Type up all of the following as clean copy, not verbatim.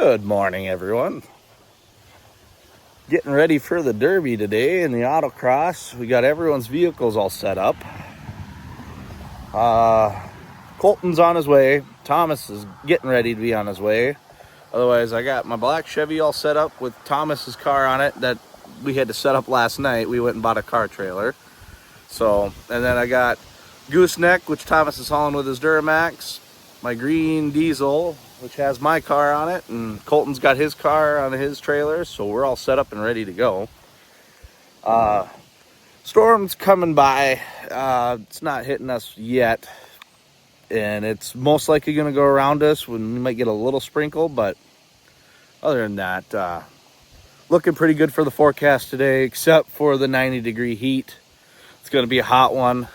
Good morning, everyone. Getting ready for the Derby today in the autocross. We got everyone's vehicles all set up. Colton's on his way. Thomas is getting ready to be on his way. Otherwise, I got my black Chevy all set up with Thomas's car on it that we had to set up last night. We went and bought a car trailer. So, and then I got Gooseneck, which Thomas is hauling with his Duramax. My green diesel, which has my car on it, and Colton's got his car on his trailer, so we're all set up and ready to go. Storm's coming by. It's not hitting us yet, and it's most likely going to go around us. We might get a little sprinkle, but other than that, looking pretty good for the forecast today, except for the 90-degree heat. It's going to be a hot one.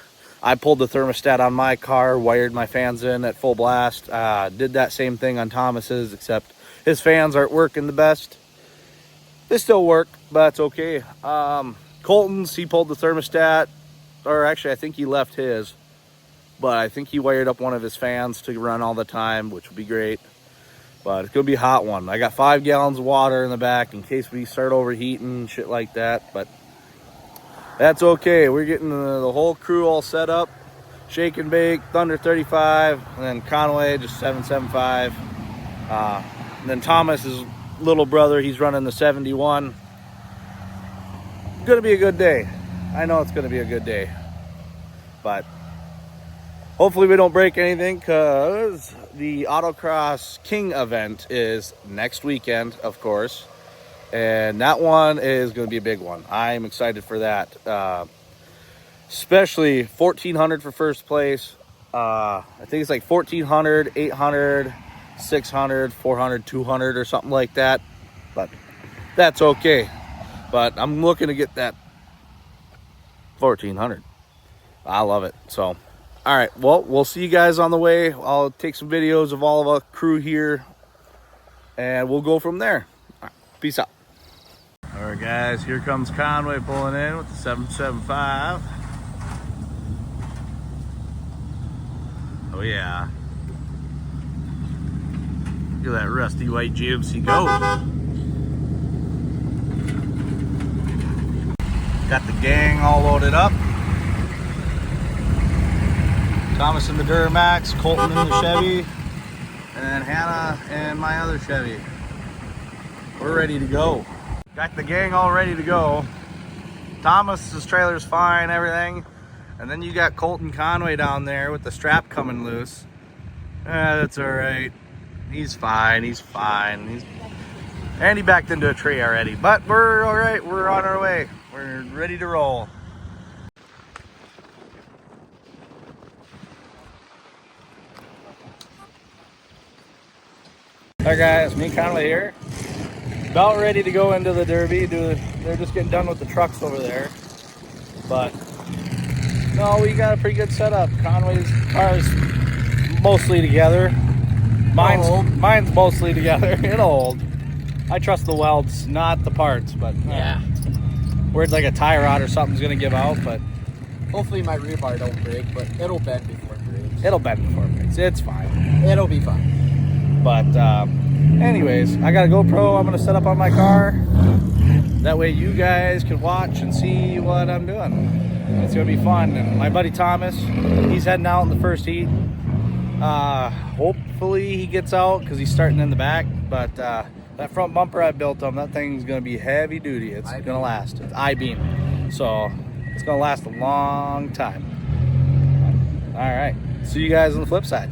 I pulled the thermostat on my car, wired my fans in at full blast. Did that same thing on Thomas's, except his fans aren't working the best. They still work, but that's okay. Colton's, he pulled the thermostat, or actually I think he left his, but I think he wired up one of his fans to run all the time, which would be great. But it's going to be a hot one. I got 5 gallons of water in the back in case we start overheating, shit like that, but that's okay. We're getting the whole crew all set up. Shake and Bake, Thunder 35, and then Conway, just 775. And then Thomas's little brother, he's running the 71. Gonna be a good day. I know it's gonna be a good day. But hopefully we don't break anything, because the Autocross King event is next weekend, of course. And that one is going to be a big one. I'm excited for that. Especially 1,400 for first place. I think it's like 1,400, 800, 600, 400, 200 or something like that. But that's okay. But I'm looking to get that 1,400. I love it. So, all right. Well, we'll see you guys on the way. I'll take some videos of all of our crew here, and we'll go from there. All right, peace out. All right, guys, here comes Conway pulling in with the 775. Oh, yeah. Look at that rusty white GMC Ghost. Got the gang all loaded up. Thomas in the Duramax, Colton in the Chevy, and then Hannah and my other Chevy. We're ready to go. Got the gang all ready to go. Thomas's trailer's fine, everything. And then you got Colton Conway down there with the strap coming loose. That's all right. He's fine, he's fine. And he backed into a tree already. But we're all right, we're on our way. We're ready to roll. All right, guys, me and Conway here. About ready to go into the Derby. They're just getting done with the trucks over there. But no, we got a pretty good setup. Conway's car's mostly together. Mine's mostly together and old. I trust the welds, not the parts, but yeah. Worried like a tie rod or something's gonna give out, but hopefully my rear bar don't break, but it'll bend before it breaks. It'll bend before it breaks. It's fine. It'll be fine. But anyways, I got a GoPro I'm gonna set up on my car. That way you guys can watch and see what I'm doing. It's gonna be fun. And my buddy Thomas, he's heading out in the first heat. Hopefully he gets out because he's starting in the back. But that front bumper I built him, that thing's gonna be heavy duty. It's gonna last. It's I-beam, so it's gonna last a long time. All right, see you guys on the flip side.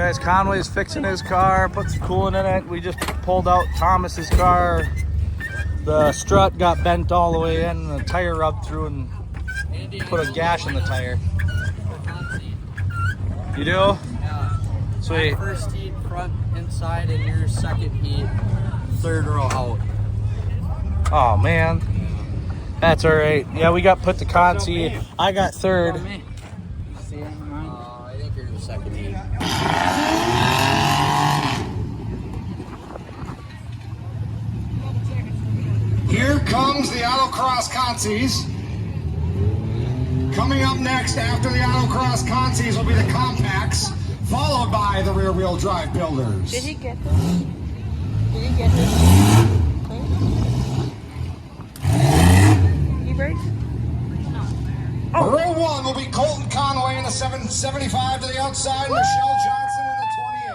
guys, Conway's fixing his car, put some coolant in it. We just pulled out Thomas's car. The strut got bent all the way in, and the tire rubbed through and put a gash in the tire. You do? Yeah. Sweet. First heat, front, inside, and your second heat, third row out. Oh man, that's all right. Yeah, we got put the consi. I got third. I think you're the second heat. Here comes the autocross consies. Coming up next after the autocross consies will be the compacts, followed by the rear-wheel drive builders. Did he get this? Did he get this? E-brake? Row 1 will be Colton Conway in the 775 to the outside, Michelle Johnson in the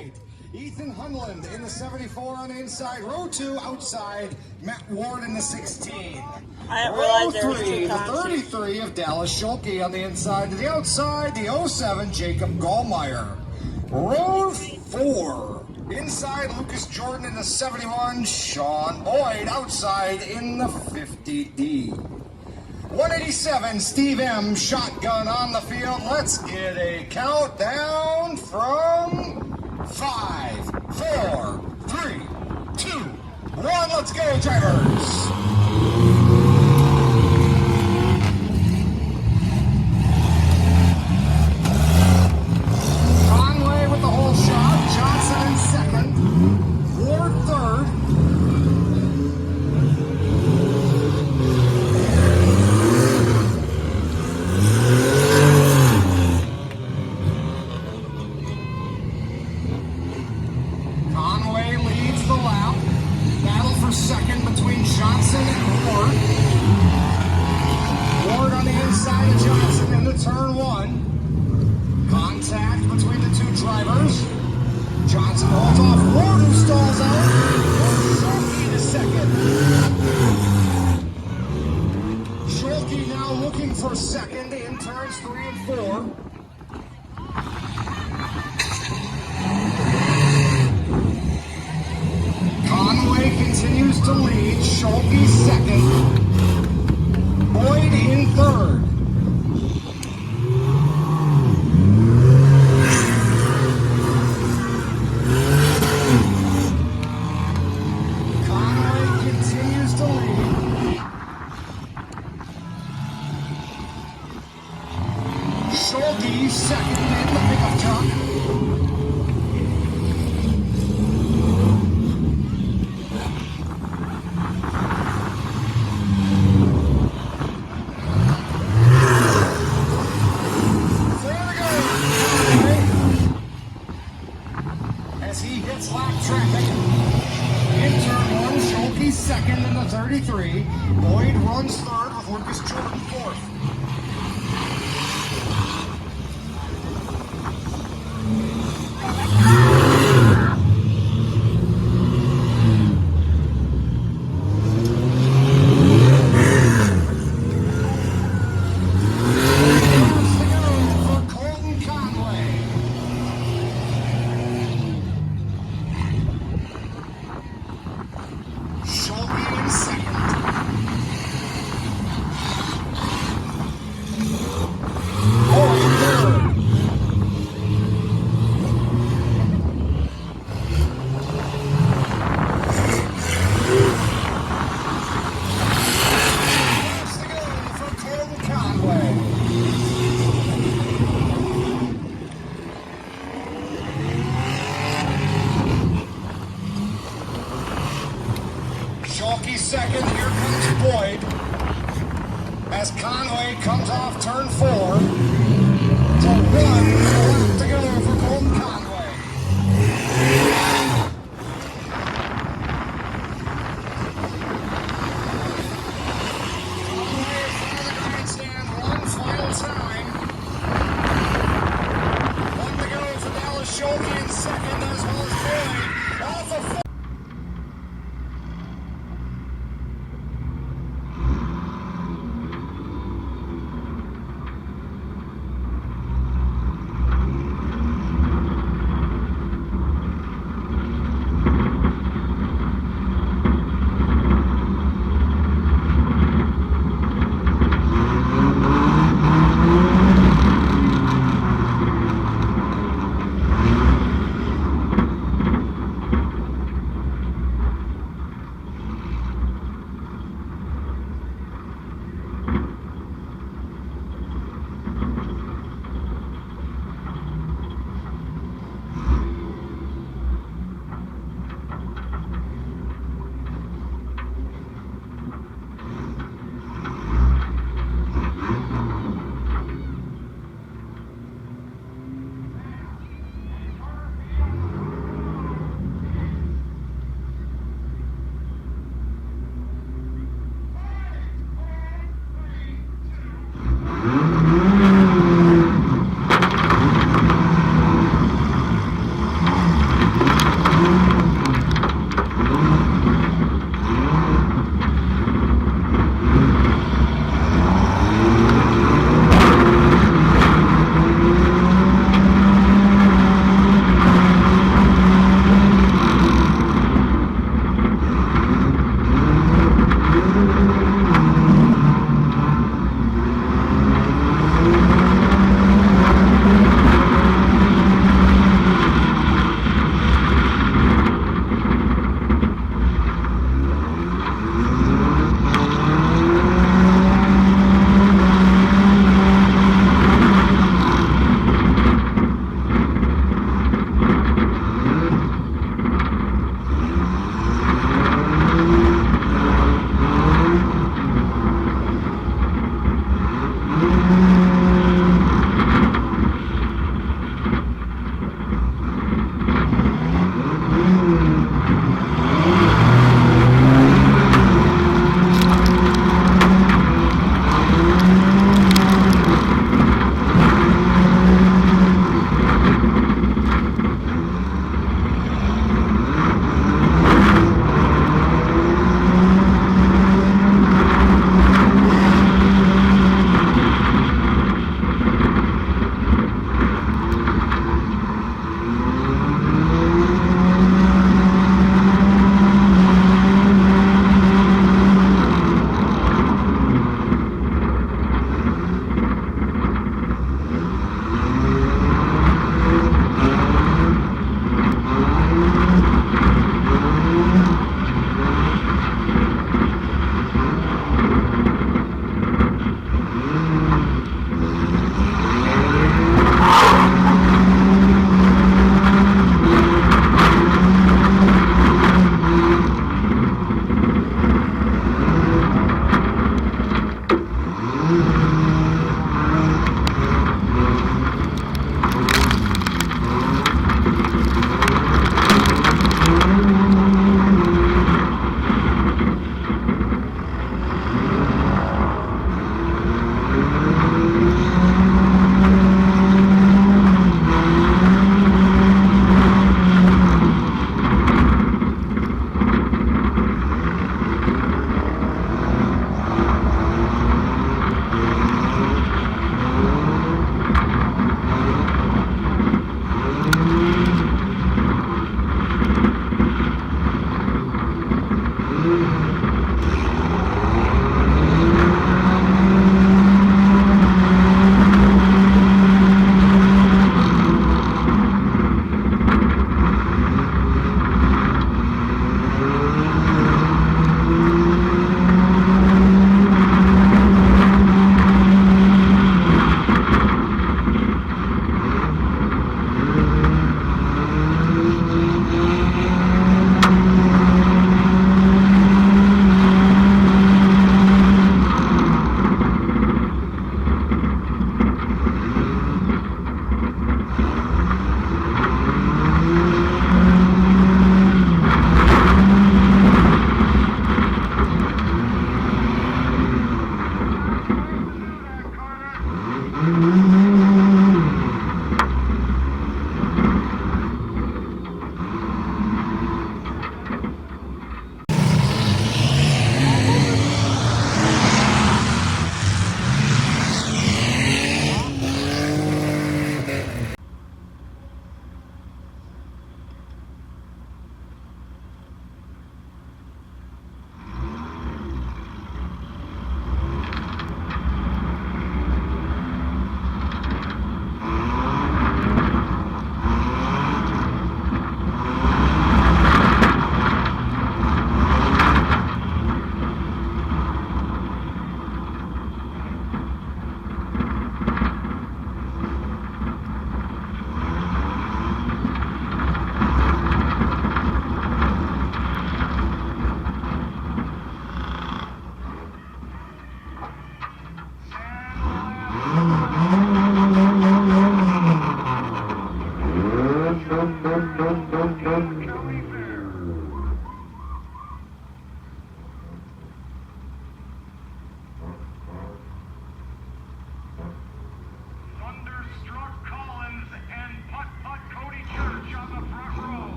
28. Ethan Hunland in the 74 on the inside. Row 2 outside, Matt Ward in the 16. I didn't Row realize there was 3, two the consies. 33 of Dallas Schulke on the inside to the outside, the 07 Jacob Gallmeyer. Row 4, inside Lucas Jordan in the 71, Sean Boyd outside in the 50D. 187, Steve M, shotgun on the field. Let's get a countdown from 5, 4, 3, 2, 1. Let's go, drivers. Conway with the whole shot. Johnson in second. Ward third. Conway leads the lap. Battle for second between Johnson and Ward. Ward on the inside of Johnson into turn 1. Contact between the two drivers. Johnson holds off Ward, who stalls out. Schulke to second. Schulke now looking for second in turns 3 and 4. Conway continues to lead. Schulke second. Boyd in third. Conway continues to lead. Schulke second in the pickup truck. As he hits lap traffic. In turn 1, Schulke second in the 33. Boyd runs third with Lucas Jordan fourth. Laps to go for Colton Conway. Schulke in second. Boyd third. Laps to go for Colton Conway. Schulke second, here comes Boyd as Conway comes off turn 4.